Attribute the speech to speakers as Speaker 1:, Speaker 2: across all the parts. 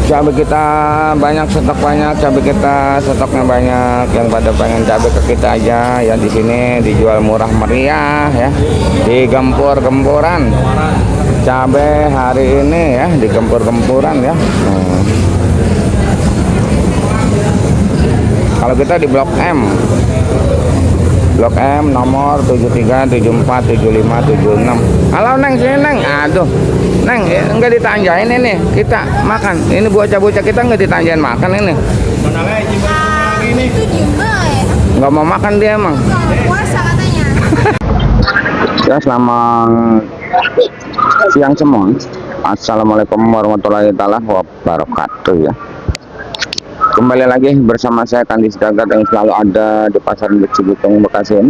Speaker 1: Cabai kita banyak, stok banyak, cabai kita stoknya banyak. Yang pada pengen cabai ke kita aja ya, di sini dijual murah meriah ya, di gempur-gempuran cabai hari ini ya, di gempur-gempuran ya. Kalau kita di Blok M, Blok M nomor 73, 74, 75, 76. Halo Neng, sini Neng. Aduh, Neng, enggak ditanjain ini. Kita makan. Ini bocah-bocah kita enggak ditanjain makan ini.
Speaker 2: Itu juga ya.
Speaker 1: Enggak mau makan dia emang.
Speaker 2: Puasa katanya.
Speaker 1: Ya, selamat siang semua. Assalamualaikum warahmatullahi wabarakatuh ya. Kembali lagi bersama saya Kandis Gagat yang selalu ada di Pasar Induk Cibitung Bekasi.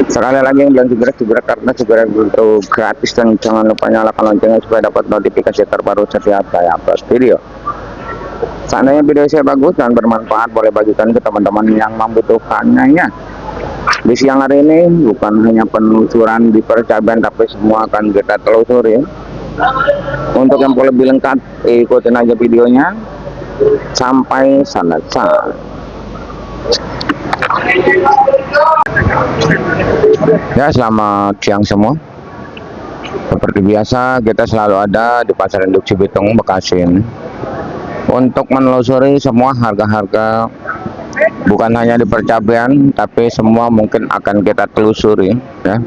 Speaker 1: Sekali lagi bilang segera karena segera itu gratis, dan jangan lupa nyalakan loncengnya supaya dapat notifikasi terbaru setiap saya upload video. Seandainya video saya bagus dan bermanfaat, boleh bagikan ke teman-teman yang membutuhkannya ya. Di siang hari ini bukan hanya penelusuran di percaban, tapi semua akan kita telusuri. Untuk yang lebih lengkap, ikutin aja videonya sampai selesai. Ya, selamat siang semua. Seperti biasa, kita selalu ada di Pasar Induk Cibitung Bekasi untuk menelusuri semua harga-harga, bukan hanya di percabean, tapi semua mungkin akan kita telusuri ya.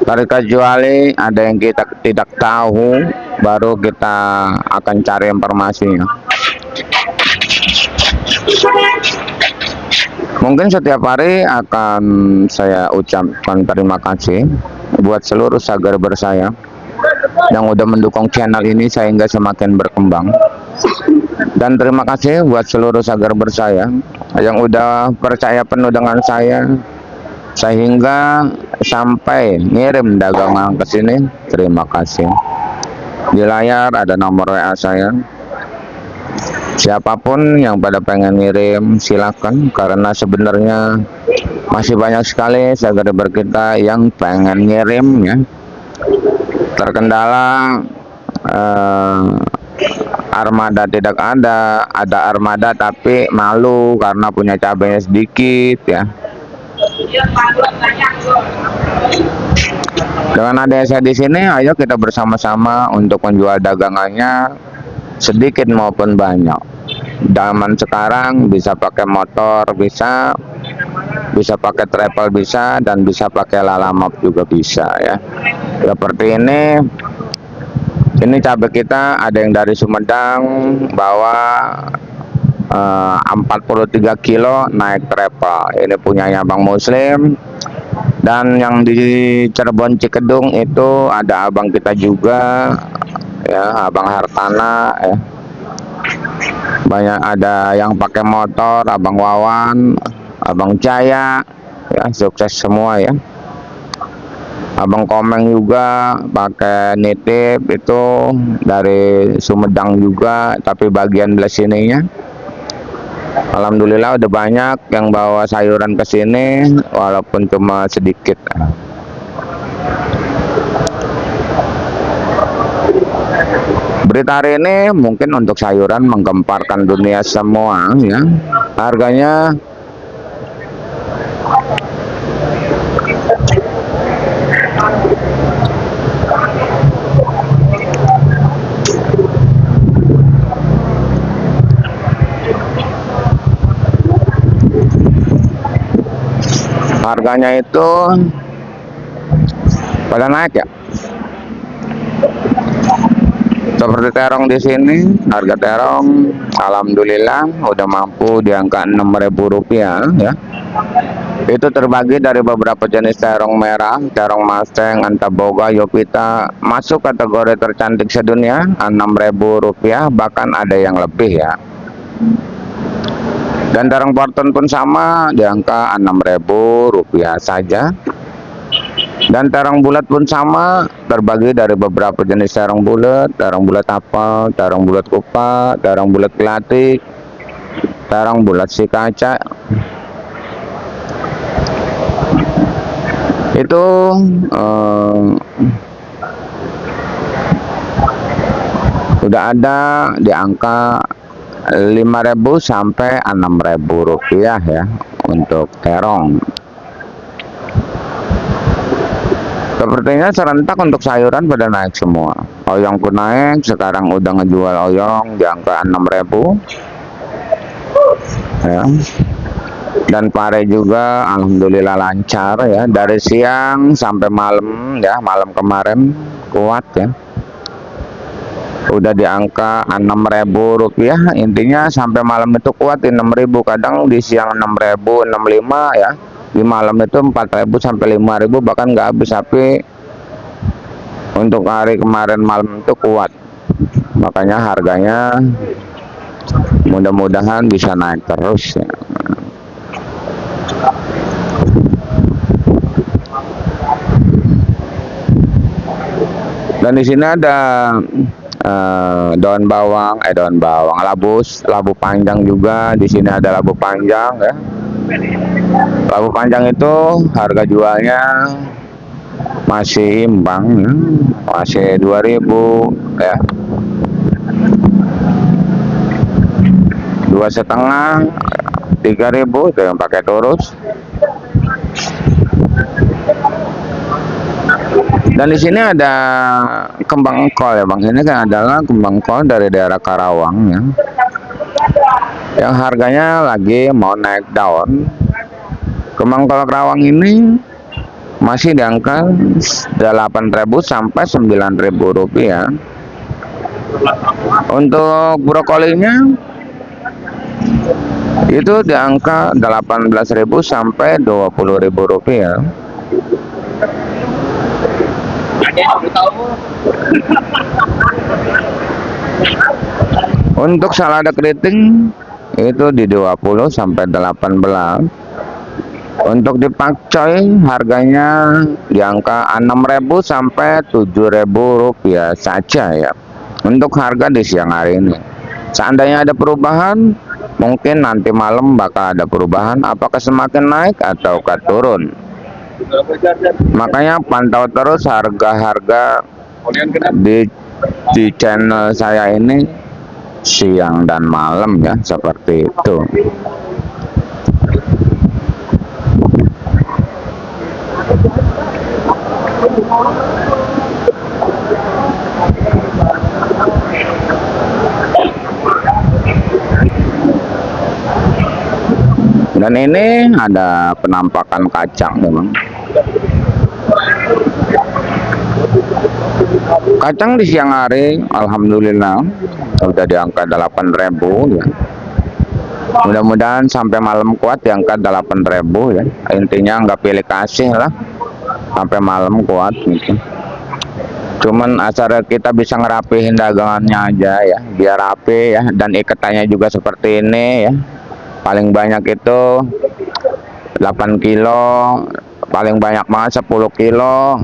Speaker 1: Harga kecuali ada yang kita tidak tahu, baru kita akan cari informasinya. Mungkin setiap hari akan saya ucapkan terima kasih buat seluruh subscriber saya yang udah mendukung channel ini sehingga semakin berkembang. Dan terima kasih buat seluruh subscriber saya yang udah percaya penuh dengan saya sehingga sampai ngirim dagangan ke sini. Terima kasih. Di layar ada nomor WA saya. Siapapun yang pada pengen ngirim silakan, karena sebenarnya masih banyak sekali subscriber kita yang pengen ngirim ya. Terkendala armada tidak ada armada tapi malu karena punya cabainya sedikit ya. Dengan adanya saya di sini, ayo kita bersama-sama untuk menjual dagangannya, sedikit maupun banyak. Zaman sekarang bisa pakai motor, bisa pakai travel, bisa, dan bisa pakai lalamap juga bisa ya. Seperti ini cabai kita ada yang dari Sumedang bawa 43 kilo naik travel. Ini punyanya Bang Muslim. Dan yang di Cirebon Cikedung itu ada abang kita juga ya, Abang Hartana ya. Banyak ada yang pakai motor, Abang Wawan, Abang Jaya ya, sukses semua ya. Abang Komeng juga pakai nitip, itu dari Sumedang juga, tapi bagian belah sininya. Alhamdulillah udah banyak yang bawa sayuran ke sini walaupun cuma sedikit. Berita hari ini mungkin untuk sayuran menggemparkan dunia semua ya. Harganya itu pada naik ya. Seperti terong di sini, harga terong alhamdulillah udah mampu di angka Rp6.000 ya. Itu terbagi dari beberapa jenis terong merah, terong Mustang, Antaboga, Yopita, masuk kategori tercantik sedunia Rp6.000, bahkan ada yang lebih ya. Dan terong Porton pun sama di angka Rp6.000 saja. Dan terong bulat pun sama, terbagi dari beberapa jenis terong bulat apel, terong bulat kupat, terong bulat gelatik, terong bulat si kaca. Itu udah ada di angka 5.000 sampai 6.000 rupiah ya untuk terong. Sepertinya serentak untuk sayuran pada naik semua. Oyong pun naik, sekarang udah ngejual oyong di angka 6.000 ya. Dan pare juga alhamdulillah lancar ya, dari siang sampai malam ya, malam kemarin kuat ya. Udah di angka 6.000 rupiah, intinya sampai malam itu kuat di 6.000, kadang di siang 6.000, 65 ya. Di malam itu 4.000 sampai 5.000, bahkan nggak habis, tapi untuk hari kemarin malam itu kuat, makanya harganya mudah-mudahan bisa naik terus ya. Dan di sini ada daun bawang, labu panjang juga. Di sini ada labu panjang ya. Labu panjang itu harga jualnya masih imbang ya, masih 2.000 ya, 2,5, 3.000 itu yang pakai terus. Dan di sini ada kembang kol ya bang, ini kan adalah kembang kol dari daerah Karawang ya, yang harganya lagi mau naik daun. Kembang kol Karawang ini masih di angka 8.000 sampai 9.000 rupiah. Untuk brokolinya itu di angka 18.000 sampai 20.000 rupiah. Untuk salada keriting itu di 20 sampai 18. Untuk di pakcoy harganya di angka 6.000 sampai 7.000 rupiah saja ya. Untuk harga di siang hari ini. Seandainya ada perubahan, mungkin nanti malam bakal ada perubahan, apakah semakin naik atau turun. Makanya pantau terus harga-harga di channel saya ini siang dan malam ya, seperti itu. Dan ini ada penampakan kacang memang. Kacang di siang hari alhamdulillah udah di angka 8.000 ya. Mudah-mudahan sampai malam kuat di angka 8.000 ya. Intinya nggak pilih kasih lah, sampai malam kuat gitu. Cuman asal kita bisa ngerapihin dagangannya aja ya, biar rapi ya, dan ikatannya juga seperti ini ya. Paling banyak itu 8 kilo, paling banyak banget 10 kilo.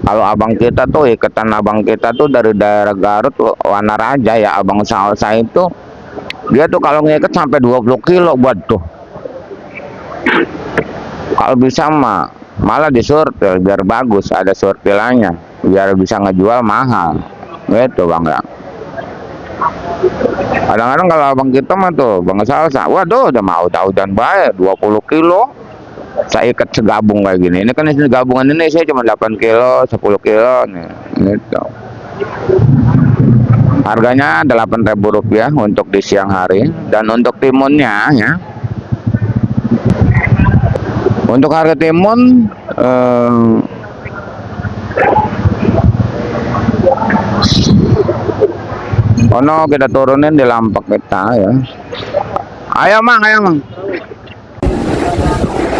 Speaker 1: Kalau abang kita tuh, ikatan abang kita tuh dari daerah Garut, Wana Raja ya, abang Salsa itu, dia tuh kalau ngikat sampai 20 kilo buat tuh. Kalau bisa mah malah disurtil biar bagus, ada surtilannya, biar bisa ngejual mahal gitu bang ya. Kadang-kadang kalau abang kita mah tuh bang Salsa, waduh udah mau dan baik 20 kilo saya ikat segabung kayak gini. Ini kan gabungan ini saya cuma 8 kilo 10 kilo nih gitu. Harganya 8.000 rupiah untuk di siang hari. Dan untuk timunnya ya, untuk harga timun ono kita turunin di lampak kita ya. Ayo mang.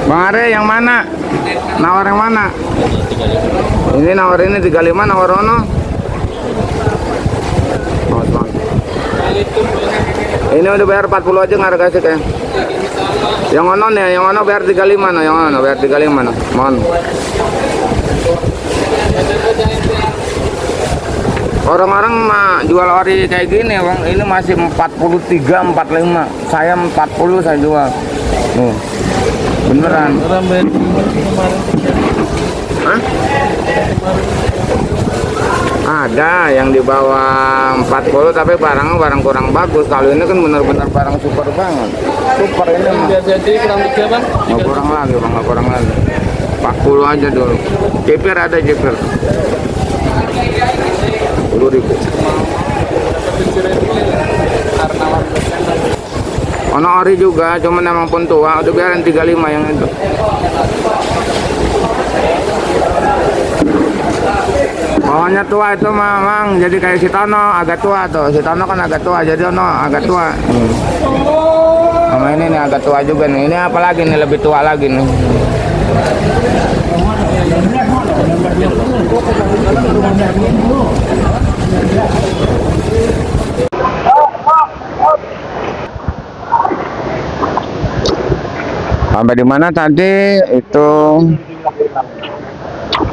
Speaker 1: Bang Are yang mana? Nawar yang mana? Ini nawar ini 35, nawar ono. Ini udah bayar 40 aja nggak harga sih kayak. Yang ono nih, yang ono bayar 35 no, yang ono bayar 35 no. Mohon. Orang-orang mah jual ori kayak gini bang, ini masih 43, 45. Saya 40 saya jual. Beneran. Hah? ada yang di bawah 40 tapi barang kurang bagus. Kalau ini kan benar-benar barang super banget. Super ini mah.
Speaker 3: Jadi kurang tiga bang.
Speaker 1: Nggak kurang lagi bang, nggak kurang lagi. 40 aja dulu. Jeper ada jeper. 10.000. Ono ori juga, cuman emang pun tua. Udah biarin 35 yang itu. Pohonnya tua itu memang jadi kayak si Tono agak tua tuh. Si Tono kan agak tua, jadi Ono agak tua. Sama ini nih agak tua juga nih. Ini apa lagi nih, lebih tua lagi nih. Sampai di mana tadi itu?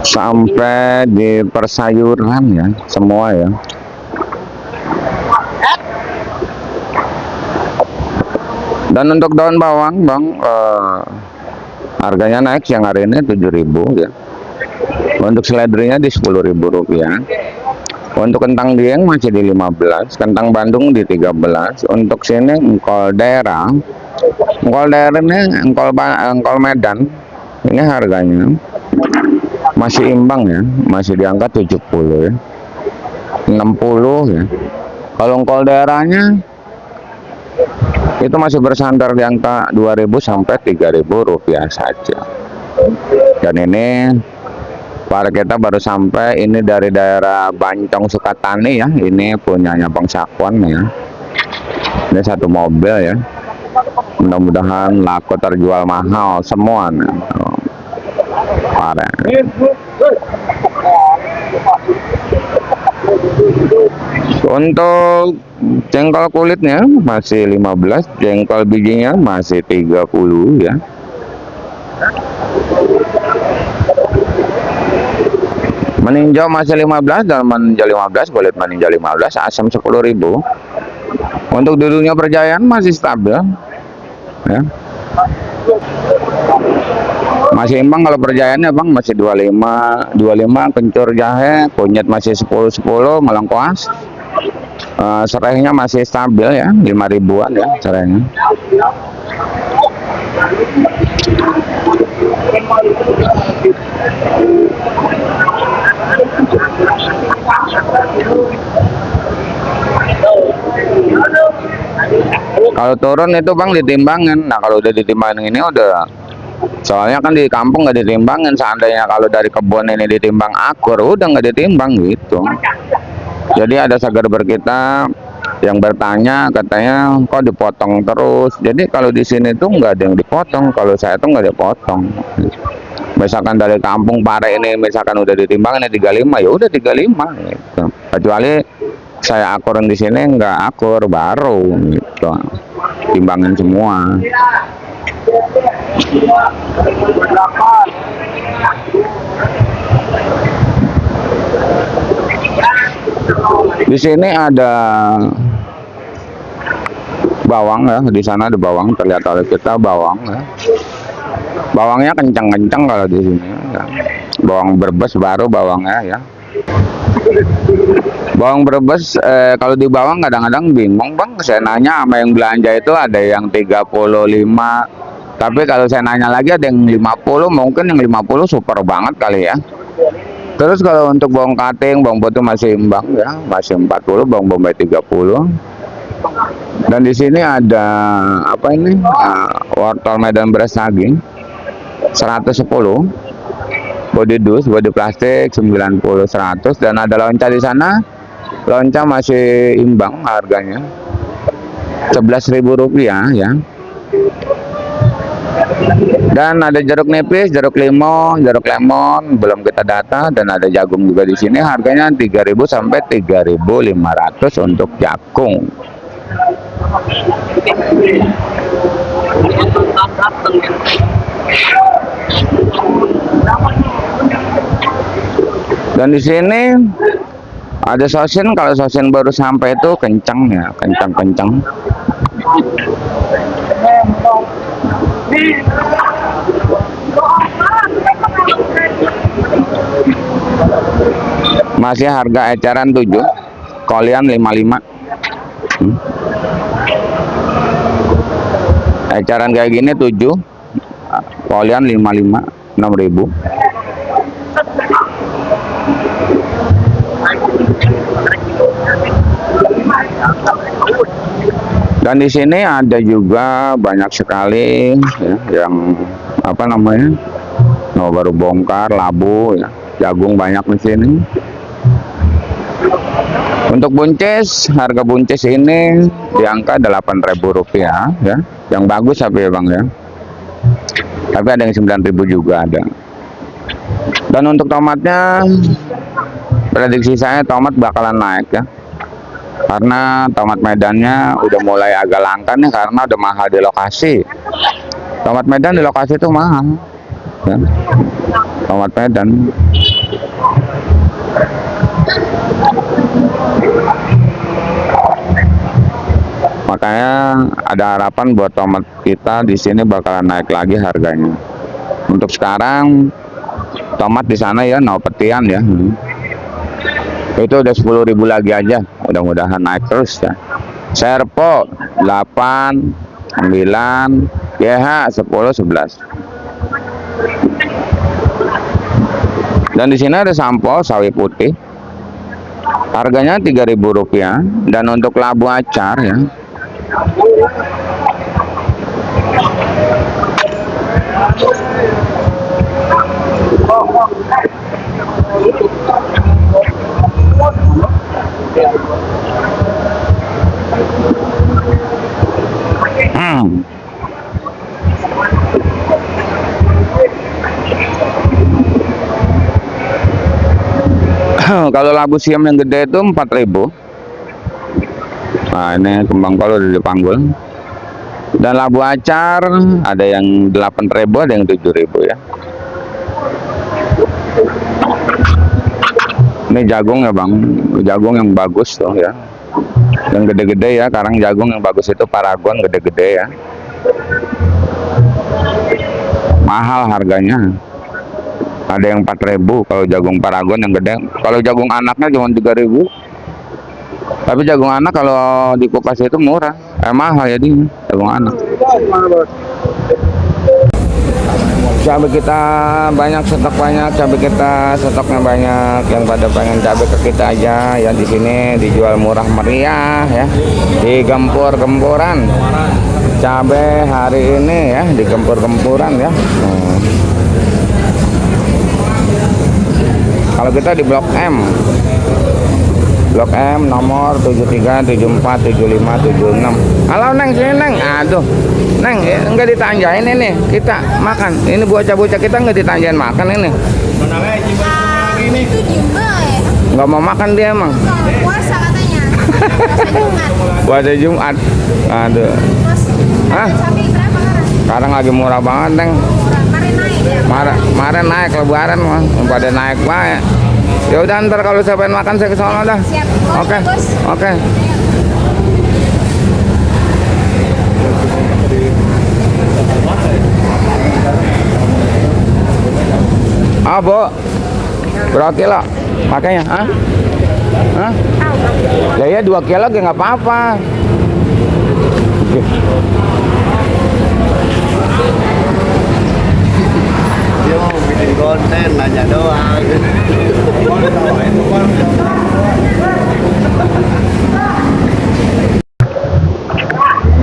Speaker 1: Sampai di persayuran ya, semua ya. Dan untuk daun bawang bang, harganya naik yang hari ini 7.000 ya. Untuk seledrinya di 10.000 rupiah. Untuk kentang dieng masih di 15, kentang Bandung di 13. Untuk sini engkol daerah ini engkol Medan, ini harganya masih imbang ya, masih di angka 70 ya, 60 ya. Kalau engkol daerahnya itu masih bersandar di angka 2.000 sampai 3.000 rupiah saja. Dan ini para kita baru sampai, ini dari daerah Bancong Sukatani ya, ini punyanya Bang Sakwan ya. Ini satu mobil ya, mudah-mudahan laku terjual mahal semua nih. Parah. Untuk jengkol kulitnya masih 15, jengkol bijinya masih 30 ya. Meninjau masih 15, dan meninjau 15, kulit meninjau 15, asam 10.000. Untuk dulunya Perjayaan masih stabil ya. Masih imbang kalau Perjayaan ya bang, masih 25 kencur jahe, kunyit masih 10 melengkuas. Serainya masih stabil ya, 5.000-an ya serainya. Kalau turun itu bang ditimbangin. Nah kalau udah ditimbangin ini udah, soalnya kan di kampung nggak ditimbangin. Seandainya kalau dari kebun ini ditimbang akur, udah nggak ditimbang gitu. Jadi ada sagarber kita yang bertanya, katanya kok dipotong terus. Jadi kalau di sini tuh nggak ada yang dipotong, kalau saya tuh nggak dipotong. Misalkan dari kampung Pare ini misalkan udah ditimbang ini 35, ya udah 35 gitu. Kecuali saya akurin di sini nggak akur, baru gitu timbangin semua. Di sini ada bawang ya, di sana ada bawang, terlihat oleh kita bawang ya. Bawangnya kencang-kencang kalau di sini ya. Bawang Brebes baru bawangnya ya. Bawang Brebes kalau di bawang kadang-kadang bingung bang, saya nanya sama yang belanja itu ada yang 35, tapi kalau saya nanya lagi ada yang 50, mungkin yang 50 super banget kali ya. Terus kalau untuk bawang kating, bawang putih masih imbang ya, masih 40, bawang bombay 30. Dan di sini ada apa ini? Wortel Medan beras daging 110. Body dus, body plastik 90 100, dan ada lonca di sana. Lonca masih imbang harganya 11.000 rupiah ya. Dan ada jeruk nipis, jeruk limon belum kita data, dan ada jagung juga di sini harganya 3.000 sampai 3.500 untuk jagung. Dan di sini ada sosin, kalau sosin baru sampai itu kencang ya, kencang. Masih harga eceran 7, kolian 55. Eceran kayak gini 7, kolian 55, 6.000. Dan di sini ada juga banyak sekali ya, yang apa namanya, baru bongkar labu ya, jagung banyak di sini. Untuk buncis, harga buncis ini di angka Rp8.000 ya, yang bagus tapi ya bang ya. Tapi ada yang 9.000 juga ada. Dan untuk tomatnya, prediksi saya tomat bakalan naik ya. Karena tomat Medannya udah mulai agak langka nih karena udah mahal di lokasi. Tomat Medan di lokasi itu mahal ya. Tomat Medan. Makanya ada harapan buat tomat kita di sini bakalan naik lagi harganya. Untuk sekarang tomat di sana ya Naupetian ya. Itu udah 10.000 lagi aja, mudah-mudahan naik terus ya. Serpo 8, 9, YH 10, 11. Dan di sini ada sampo sawi putih, harganya Rp3.000. Dan untuk labu acar ya, kalau labu siam yang gede itu 4.000. Nah ini kembang kol udah dipanggul. Dan labu acar ada yang 8.000, ada yang 7.000 ya. Ini jagung ya bang, jagung yang bagus tuh ya, yang gede-gede ya. Karang jagung yang bagus itu Paragon, gede-gede ya, mahal harganya. Ada yang 4.000 kalau jagung Paragon yang gede. Kalau jagung anaknya cuma 3.000. Tapi jagung anak kalau di kulkas itu murah, mahal ya dia jagung anak. Cabai kita banyak, stok banyak, cabai kita stoknya banyak. Yang pada pengen cabai ke kita aja ya, di sini dijual murah meriah ya, di gempur-gempuran. Cabai hari ini ya di gempur-gempuran ya. Kalau kita di Blok M, Blok M nomor 73, 74, 75, 76. Halo Neng, sini Neng. Aduh, Neng, enggak ditanjain ini. Kita makan. Ini bocah-bocah kita enggak ditanjain makan ini.
Speaker 2: Itu juga ya.
Speaker 1: Enggak mau makan dia emang.
Speaker 2: Puasa katanya. Puasa Jumat.
Speaker 1: Puasa Jumat. Aduh.
Speaker 2: Terus
Speaker 1: Hah?
Speaker 2: cabai berapa sekarang?
Speaker 1: Sekarang lagi murah banget, Neng.
Speaker 2: Murah. Kemarin naik ya.
Speaker 1: Kemarin naik, lebaran mah. Pada naik banget. Ya udah, ntar kalau saya pengen makan saya ke sana dah.
Speaker 2: Siap.
Speaker 1: Oke.
Speaker 2: Bos.
Speaker 1: Oke. Ah, Bu. Berapa kilo? Pakainya, ah? Hah? Ya ya 2 kilo nggak apa-apa. Oke.
Speaker 3: Dia mau bikin konten nanya doang.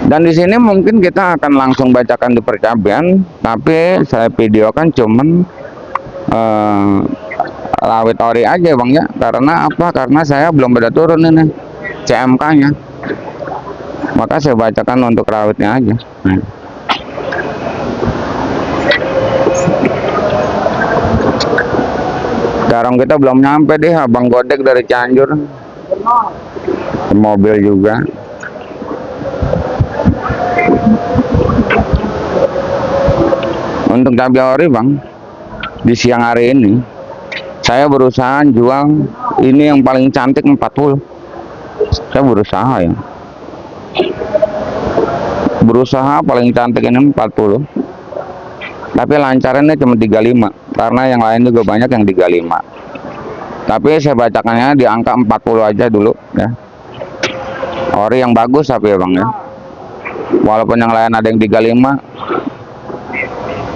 Speaker 1: Dan di sini mungkin kita akan langsung bacakan di percabean, tapi saya videokan cuman rawit ori aja bang ya. Karena apa? Karena saya belum pada turun ini CMK-nya, maka saya bacakan untuk rawitnya aja. Sekarang kita belum nyampe deh, abang godek dari Cianjur, mobil juga. Untuk cabai ori bang, di siang hari ini saya berusaha jual ini yang paling cantik 40. Saya berusaha paling cantik ini 40, tapi lancarannya cuma 35 karena yang lain juga banyak yang 35. Tapi saya bacakannya di angka 40 aja dulu ya. Ori yang bagus tapi ya Bang ya. Walaupun yang lain ada yang 35,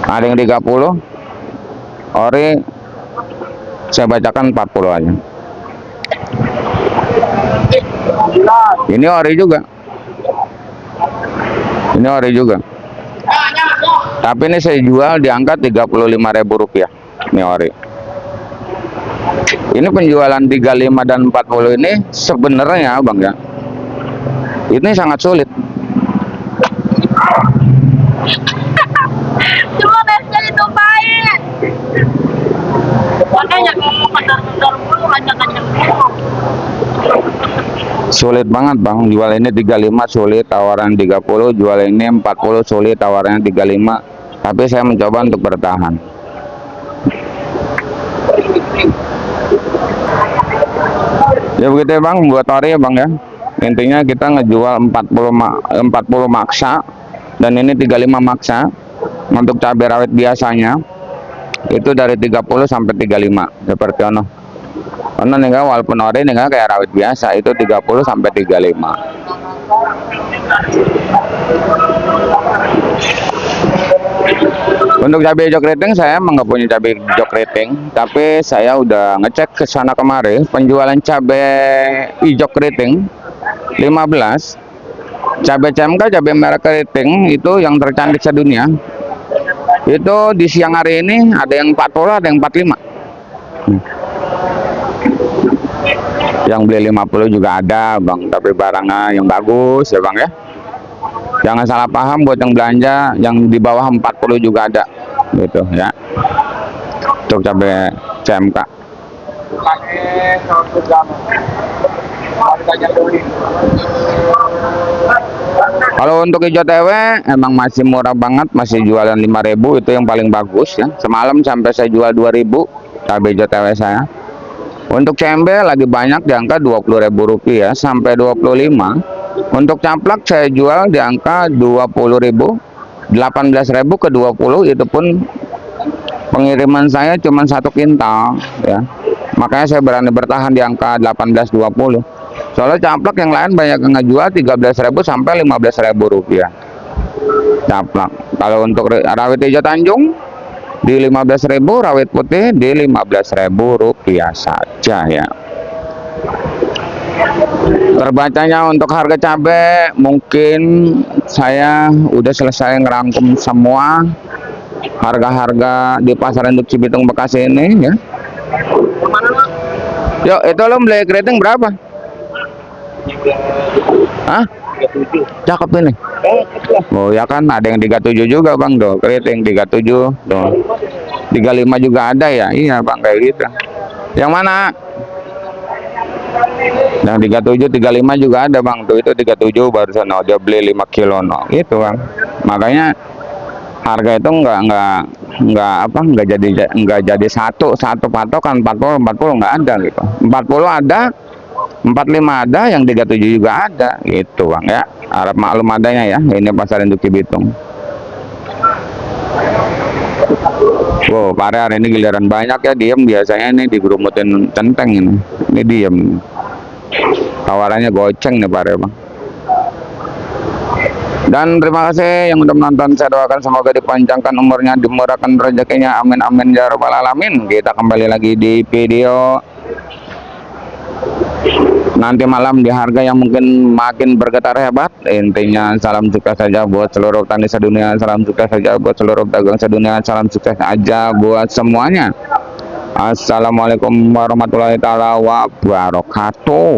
Speaker 1: ada yang 30, ori saya bacakan 40 aja. Ini ori juga. Ini ori juga. Tapi ini saya jual di angka Rp35.000. Ini ori. Ini penjualan 35 dan 40 ini sebenarnya Bang ya, ini sangat sulit.
Speaker 2: Cuma biasanya ditumpahin. Makanya ngomong kendar-kendar mulu, kencang-kencang mulu.
Speaker 1: Sulit banget Bang, jual ini 35 sulit, tawaran 30, jual ini 40 sulit, tawarannya 35. Tapi saya mencoba untuk bertahan. Ya begitu ya Bang, buat ori ya Bang ya. Intinya kita ngejual 40 maksa dan ini 35 maksa. Untuk cabai rawit biasanya itu dari 30 sampai 35 seperti ono. Ono nih walaupun ori nih kayak rawit biasa itu 30 sampai 35. Untuk cabai hijau keriting saya emang nggak punya cabai hijau keriting, tapi saya udah ngecek ke sana kemarin penjualan cabai hijau keriting 15, cabai CMK, cabai merah keriting itu yang tercantik sedunia. Itu di siang hari ini ada yang 40, ada yang 45. Yang beli 50 juga ada Bang, tapi barangnya yang bagus ya Bang ya. Jangan salah paham buat yang belanja, yang di bawah 40 juga ada gitu ya. Untuk cabai CMK. Kalau untuk hijau TW emang masih murah banget, masih jualan 5.000, itu yang paling bagus ya. Semalam sampai saya jual 2.000 cabai hijau TW saya. Untuk CMB lagi banyak di angka Rp20.000 sampai 25. Untuk caplak saya jual di angka 20.000, 18.000 ke 20, itu pun pengiriman saya cuma 1 kintal ya. Makanya saya berani bertahan di angka 18-20. Soalnya caplak yang lain banyak yang ngejual 13.000 sampai Rp15.000 caplak. Kalau untuk rawit hijau Tanjung di 15.000, rawit putih di Rp15.000 saja ya. Terbacanya untuk harga cabai mungkin saya udah selesai ngerangkum semua harga-harga di pasar induk Cibitung Bekasi ini ya. Yuk, itu lo beli keriting berapa? Hah? 37. Cakep ini. Oh ya kan, ada yang 37 juga Bang tuh, keriting 37 tuh. 35 juga ada ya. Iya Bang, kayak gitu. Yang mana? Yang 37, 35 juga ada Bang tuh, itu 37 barusan dia beli 5 kilo no. Itu Bang. Makanya harga itu nggak jadi satu patokan. 40 nggak ada gitu. 40 ada, 45 ada, yang 37 juga ada gitu Bang ya. Harap maklum adanya ya, ini pasar induk Cibitung. Wow, pare hari ini giliran banyak ya, diem. Biasanya ini digerumutin centeng ini diem. Tawarannya goceng nih pare Bang. Dan terima kasih yang udah menonton. Saya doakan semoga dipanjangkan umurnya, dimurahkan rezekinya, amin amin ya rabbal alamin. Kita kembali lagi di video nanti malam di harga yang mungkin makin bergetar hebat. Intinya salam sukses saja buat seluruh petani sedunia, salam sukses saja buat seluruh pedagang sedunia, salam sukses aja buat semuanya. Assalamualaikum warahmatullahi wabarakatuh.